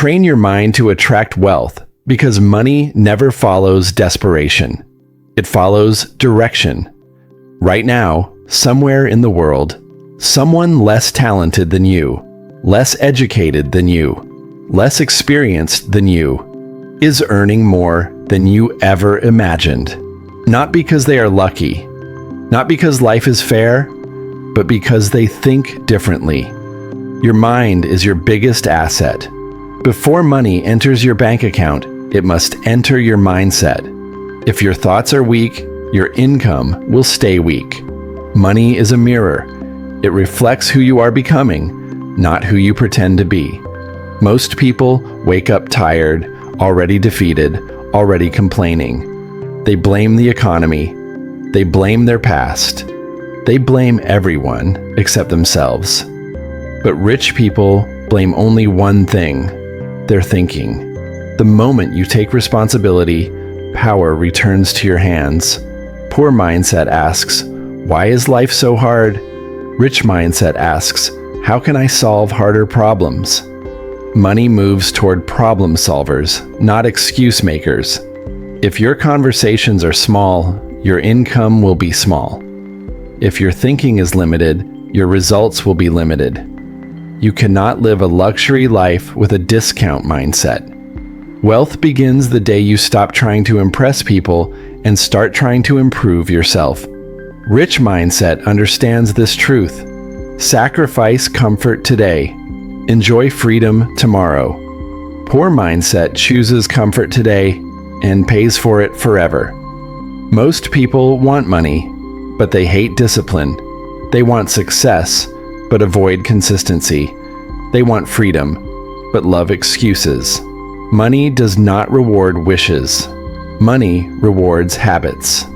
Train your mind to attract wealth because money never follows desperation. It follows direction. Right now, somewhere in the world, someone less talented than you, less educated than you, less experienced than you, is earning more than you ever imagined. Not because they are lucky, not because life is fair, but because they think differently. Your mind is your biggest asset. Before money enters your bank account, it must enter your mindset. If your thoughts are weak, your income will stay weak. Money is a mirror. It reflects who you are becoming, not who you pretend to be. Most people wake up tired, already defeated, already complaining. They blame the economy. They blame their past. They blame everyone except themselves. But rich people blame only one thing: their thinking. The moment you take responsibility, power returns to your hands. Poor mindset asks, "Why is life so hard?" Rich mindset asks, "How can I solve harder problems?" Money moves toward problem solvers, not excuse makers. If your conversations are small, your income will be small. If your thinking is limited, your results will be limited. You cannot live a luxury life with a discount mindset. Wealth begins the day you stop trying to impress people and start trying to improve yourself. Rich mindset understands this truth. Sacrifice comfort today. Enjoy freedom tomorrow. Poor mindset chooses comfort today and pays for it forever. Most people want money, but they hate discipline. They want success, but avoid consistency. They want freedom, but love excuses. Money does not reward wishes. Money rewards habits.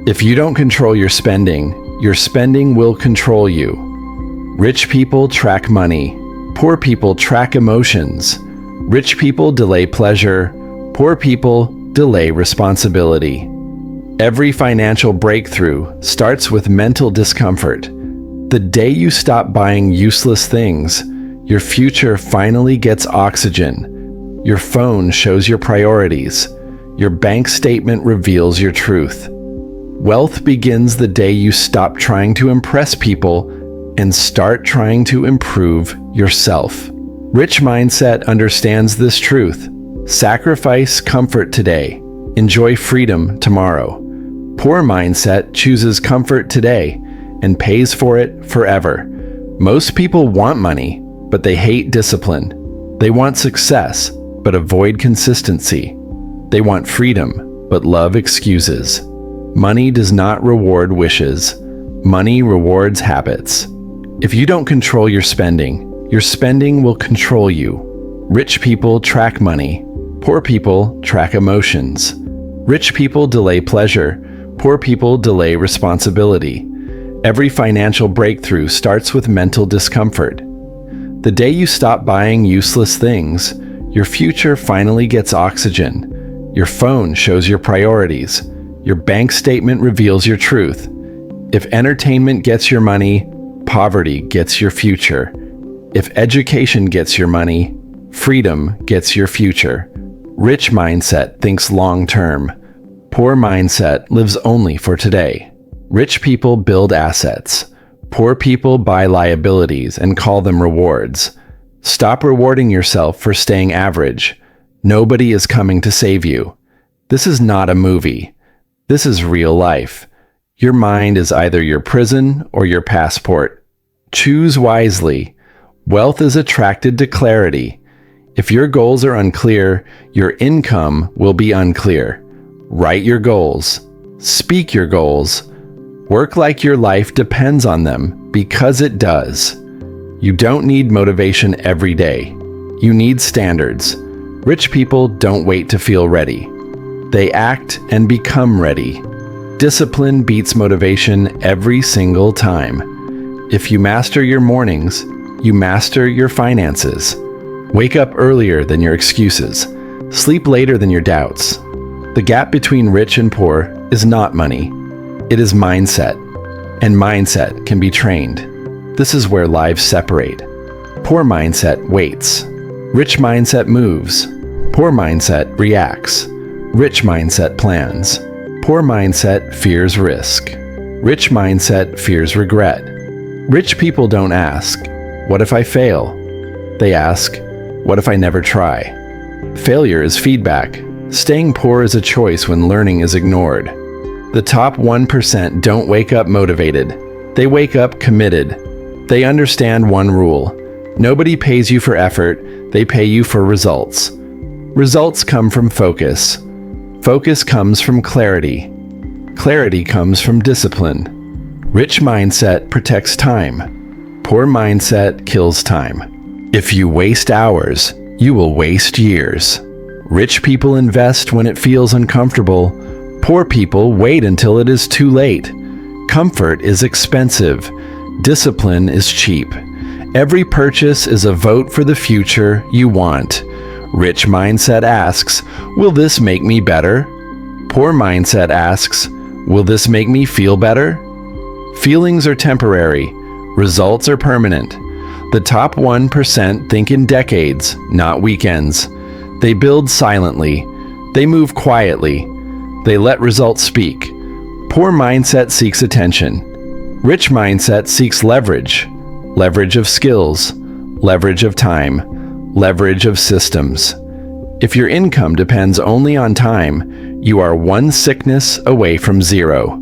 If you don't control your spending will control you. Rich people track money. Poor people track emotions. Rich people delay pleasure. Poor people delay responsibility. Every financial breakthrough starts with mental discomfort. The day you stop buying useless things, your future finally gets oxygen. Your phone shows your priorities. Your bank statement reveals your truth. Wealth begins the day you stop trying to impress people and start trying to improve yourself. Rich mindset understands this truth. Sacrifice comfort today. Enjoy freedom tomorrow. Poor mindset chooses comfort today and pays for it forever. Most people want money, but they hate discipline. They want success, but avoid consistency. They want freedom, but love excuses. Money does not reward wishes. Money rewards habits. If you don't control your spending will control you. Rich people track money. Poor people track emotions. Rich people delay pleasure. Poor people delay responsibility. Every financial breakthrough starts with mental discomfort. The day you stop buying useless things, your future finally gets oxygen. Your phone shows your priorities. Your bank statement reveals your truth. If entertainment gets your money, poverty gets your future. If education gets your money, freedom gets your future. Rich mindset thinks long term. Poor mindset lives only for today. Rich people build assets. Poor people buy liabilities and call them rewards. Stop rewarding yourself for staying average. Nobody is coming to save you. This is not a movie. This is real life. Your mind is either your prison or your passport. Choose wisely. Wealth is attracted to clarity. If your goals are unclear, your income will be unclear. Write your goals. Speak your goals. Work like your life depends on them, because it does. You don't need motivation every day. You need standards. Rich people don't wait to feel ready. They act and become ready. Discipline beats motivation every single time. If you master your mornings, you master your finances. Wake up earlier than your excuses. Sleep later than your doubts. The gap between rich and poor is not money. It is mindset. And mindset can be trained. This is where lives separate. Poor mindset waits. Rich mindset moves. Poor mindset reacts. Rich mindset plans. Poor mindset fears risk. Rich mindset fears regret. Rich people don't ask, "What if I fail?" They ask, "What if I never try?" Failure is feedback. Staying poor is a choice when learning is ignored. The top 1% don't wake up motivated. They wake up committed. They understand one rule. Nobody pays you for effort, they pay you for results. Results come from focus. Focus comes from clarity. Clarity comes from discipline. Rich mindset protects time. Poor mindset kills time. If you waste hours, you will waste years. Rich people invest when it feels uncomfortable. Poor people wait until it is too late. Comfort is expensive. Discipline is cheap. Every purchase is a vote for the future you want. Rich mindset asks, "Will this make me better?" Poor mindset asks, "Will this make me feel better?" Feelings are temporary. Results are permanent. The top 1% think in decades, not weekends. They build silently. They move quietly. They let results speak. Poor mindset seeks attention. Rich mindset seeks leverage. Leverage of skills. Leverage of time. Leverage of systems. If your income depends only on time, you are one sickness away from zero.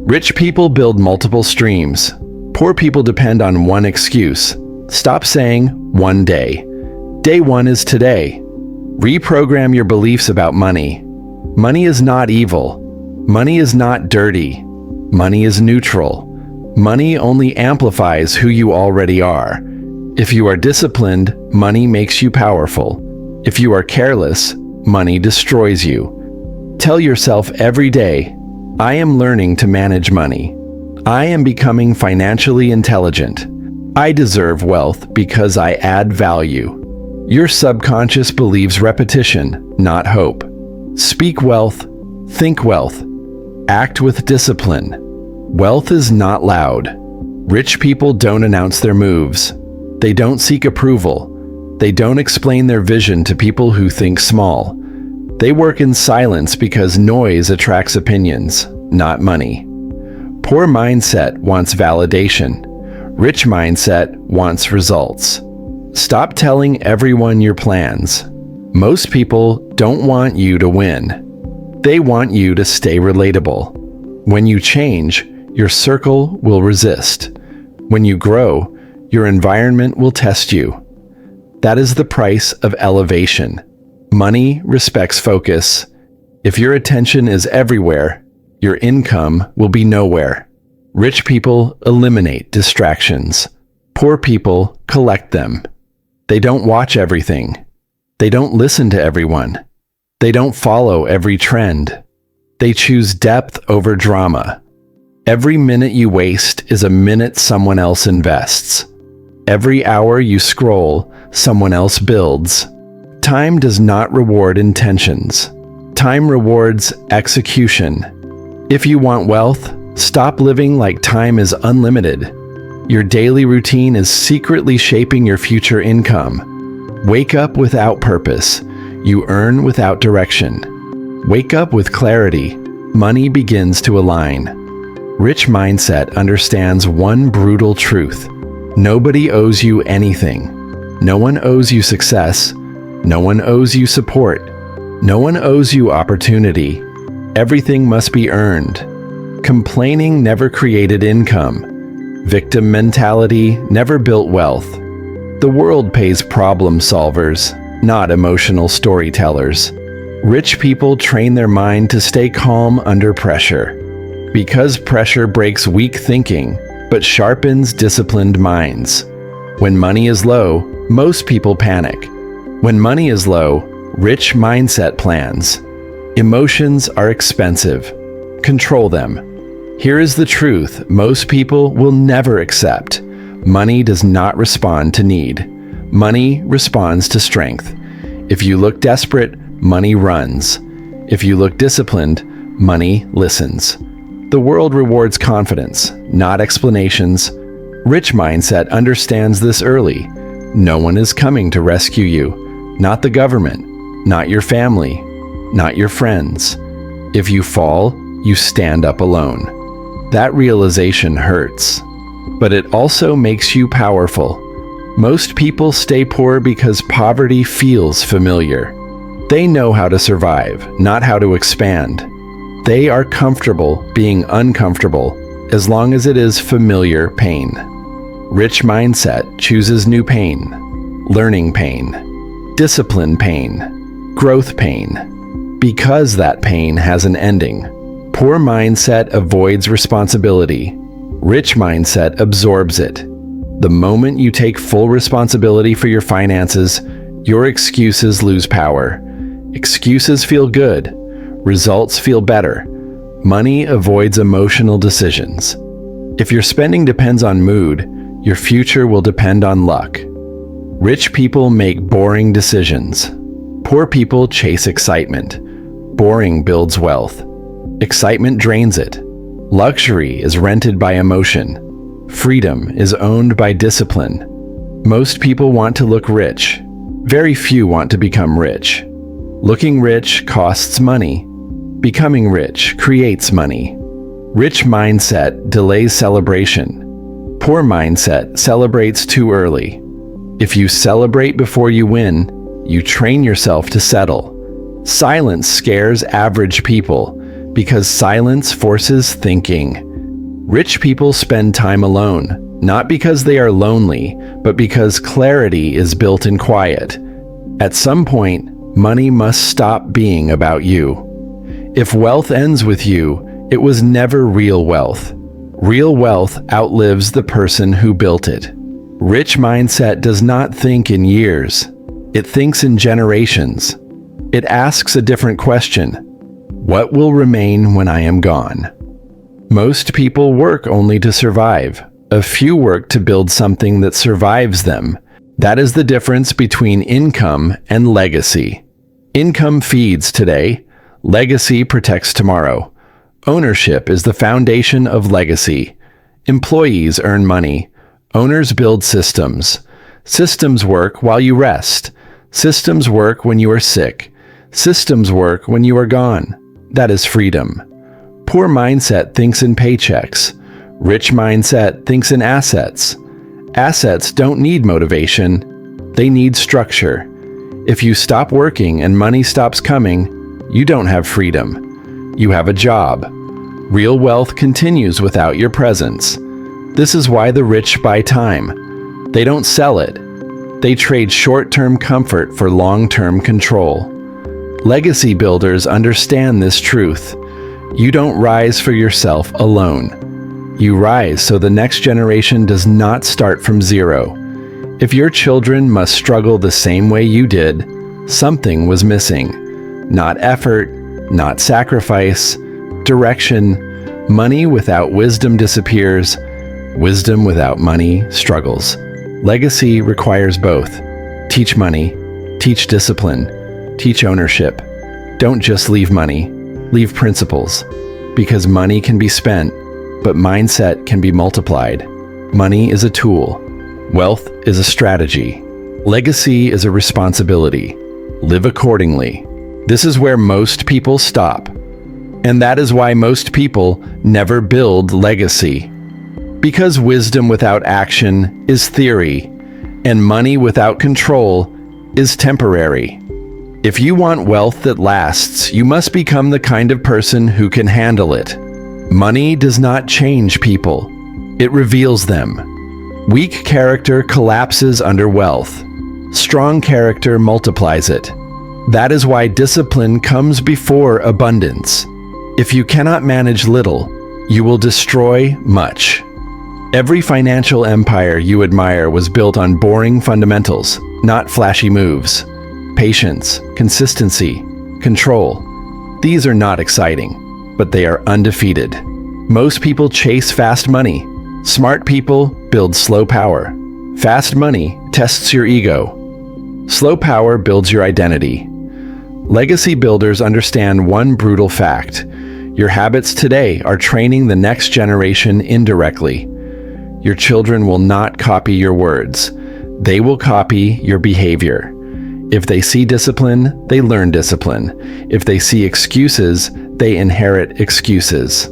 Rich people build multiple streams. Poor people depend on one excuse. Stop saying, "One day." Day one is today. Reprogram your beliefs about money. Money is not evil. Money is not dirty. Money is neutral. Money only amplifies who you already are. If you are disciplined, money makes you powerful. If you are careless, money destroys you. Tell yourself every day, "I am learning to manage money. I am becoming financially intelligent. I deserve wealth because I add value." Your subconscious believes repetition, not hope. Speak wealth, think wealth, act with discipline. Wealth is not loud. Rich people don't announce their moves. They don't seek approval. They don't explain their vision to people who think small. They work in silence because noise attracts opinions, not money. Poor mindset wants validation. Rich mindset wants results. Stop telling everyone your plans. Most people don't want you to win. They want you to stay relatable. When you change, your circle will resist. When you grow, your environment will test you. That is the price of elevation. Money respects focus. If your attention is everywhere, your income will be nowhere. Rich people eliminate distractions. Poor people collect them. They don't watch everything. They don't listen to everyone. They don't follow every trend. They choose depth over drama. Every minute you waste is a minute someone else invests. Every hour you scroll, someone else builds. Time does not reward intentions. Time rewards execution. If you want wealth, stop living like time is unlimited. Your daily routine is secretly shaping your future income. Wake up without purpose. You earn without direction. Wake up with clarity. Money begins to align. Rich mindset understands one brutal truth. Nobody owes you anything. No one owes you success. No one owes you support. No one owes you opportunity. Everything must be earned. Complaining never created income. Victim mentality never built wealth. The world pays problem solvers, not emotional storytellers. Rich people train their mind to stay calm under pressure. Because pressure breaks weak thinking, but sharpens disciplined minds. When money is low, most people panic. When money is low, rich mindset plans. Emotions are expensive. Control them. Here is the truth most people will never accept. Money does not respond to need. Money responds to strength. If you look desperate, money runs. If you look disciplined, money listens. The world rewards confidence, not explanations. Rich mindset understands this early. No one is coming to rescue you. Not the government, not your family, not your friends. If you fall, you stand up alone. That realization hurts, but it also makes you powerful. Most people stay poor because poverty feels familiar. They know how to survive, not how to expand. They are comfortable being uncomfortable as long as it is familiar pain. Rich mindset chooses new pain, learning pain, discipline pain, growth pain, because that pain has an ending. Poor mindset avoids responsibility. Rich mindset absorbs it. The moment you take full responsibility for your finances, your excuses lose power. Excuses feel good. Results feel better. Money avoids emotional decisions. If your spending depends on mood, your future will depend on luck. Rich people make boring decisions. Poor people chase excitement. Boring builds wealth. Excitement drains it. Luxury is rented by emotion. Freedom is owned by discipline. Most people want to look rich. Very few want to become rich. Looking rich costs money. Becoming rich creates money. Rich mindset delays celebration. Poor mindset celebrates too early. If you celebrate before you win, you train yourself to settle. Silence scares average people because silence forces thinking. Rich people spend time alone, not because they are lonely, but because clarity is built in quiet. At some point, money must stop being about you. If wealth ends with you, it was never real wealth. Real wealth outlives the person who built it. Rich mindset does not think in years. It thinks in generations. It asks a different question. What will remain when I am gone? Most people work only to survive. A few work to build something that survives them. That is the difference between income and legacy. Income feeds today. Legacy protects tomorrow. Ownership is the foundation of legacy. Employees earn money. Owners build systems. Systems work while you rest. Systems work when you are sick. Systems work when you are gone. That is freedom. Poor mindset thinks in paychecks. Rich mindset thinks in assets. Assets don't need motivation. They need structure. If you stop working and money stops coming, you don't have freedom. You have a job. Real wealth continues without your presence. This is why the rich buy time. They don't sell it. They trade short-term comfort for long-term control. Legacy builders understand this truth. You don't rise for yourself alone. You rise so the next generation does not start from zero. If your children must struggle the same way you did, something was missing. Not effort, not sacrifice, direction. Money without wisdom disappears. Wisdom without money struggles. Legacy requires both. Teach money, teach discipline, teach ownership. Don't just leave money, leave principles. Because money can be spent, but mindset can be multiplied. Money is a tool. Wealth is a strategy. Legacy is a responsibility. Live accordingly. This is where most people stop. And that is why most people never build legacy. Because wisdom without action is theory, and money without control is temporary. If you want wealth that lasts, you must become the kind of person who can handle it. Money does not change people. It reveals them. Weak character collapses under wealth. Strong character multiplies it. That is why discipline comes before abundance. If you cannot manage little, you will destroy much. Every financial empire you admire was built on boring fundamentals, not flashy moves. Patience, consistency, control. These are not exciting, but they are undefeated. Most people chase fast money. Smart people build slow power. Fast money tests your ego. Slow power builds your identity. Legacy builders understand one brutal fact. Your habits today are training the next generation indirectly. Your children will not copy your words. They will copy your behavior. If they see discipline, they learn discipline. If they see excuses, they inherit excuses.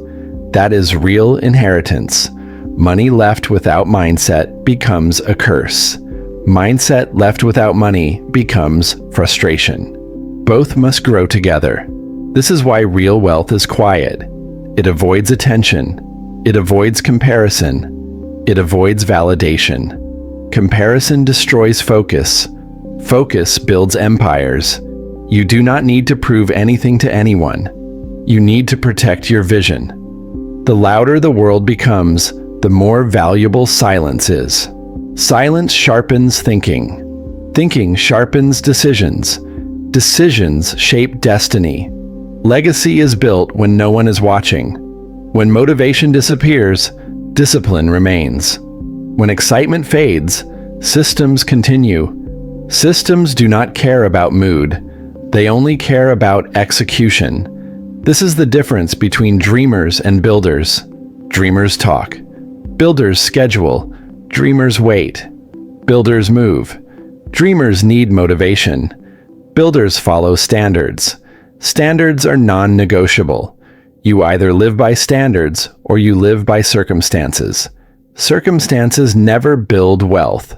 That is real inheritance. Money left without mindset becomes a curse. Mindset left without money becomes frustration. Both must grow together. This is why real wealth is quiet. It avoids attention. It avoids comparison. It avoids validation. Comparison destroys focus. Focus builds empires. You do not need to prove anything to anyone. You need to protect your vision. The louder the world becomes, the more valuable silence is. Silence sharpens thinking. Thinking sharpens decisions. Decisions shape destiny. Legacy is built when no one is watching. When motivation disappears, discipline remains. When excitement fades, systems continue. Systems do not care about mood. They only care about execution. This is the difference between dreamers and builders. Dreamers talk. Builders schedule. Dreamers wait. Builders move. Dreamers need motivation. Builders follow standards. Standards are non-negotiable. You either live by standards or you live by circumstances. Circumstances never build wealth.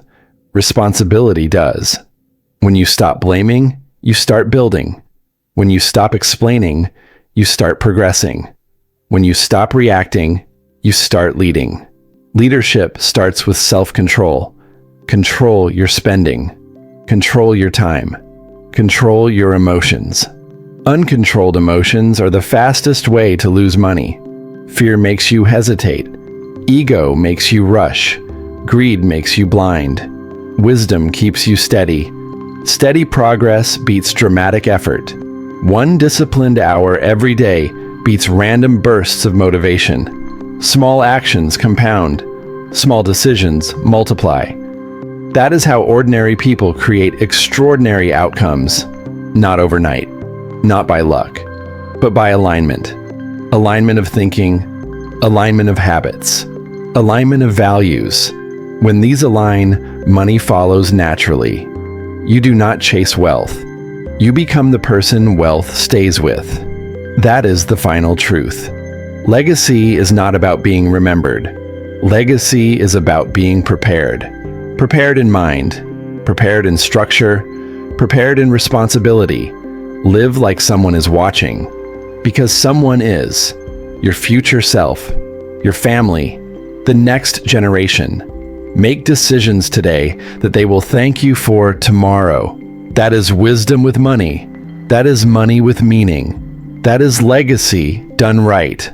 Responsibility does. When you stop blaming, you start building. When you stop explaining, you start progressing. When you stop reacting, you start leading. Leadership starts with self-control. Control your spending. Control your time. Control your emotions. Uncontrolled emotions are the fastest way to lose money. Fear makes you hesitate. Ego makes you rush. Greed makes you blind. Wisdom keeps you steady. Steady progress beats dramatic effort. One disciplined hour every day beats random bursts of motivation. Small actions compound. Small decisions multiply. That is how ordinary people create extraordinary outcomes. Not overnight, not by luck, but by alignment. Alignment of thinking, alignment of habits, alignment of values. When these align, money follows naturally. You do not chase wealth. You become the person wealth stays with. That is the final truth. Legacy is not about being remembered. Legacy is about being prepared. Prepared in mind, prepared in structure, prepared in responsibility. Live like someone is watching, because someone is. Your future self, your family, the next generation. Make decisions today that they will thank you for tomorrow. That is wisdom with money. That is money with meaning. That is legacy done right.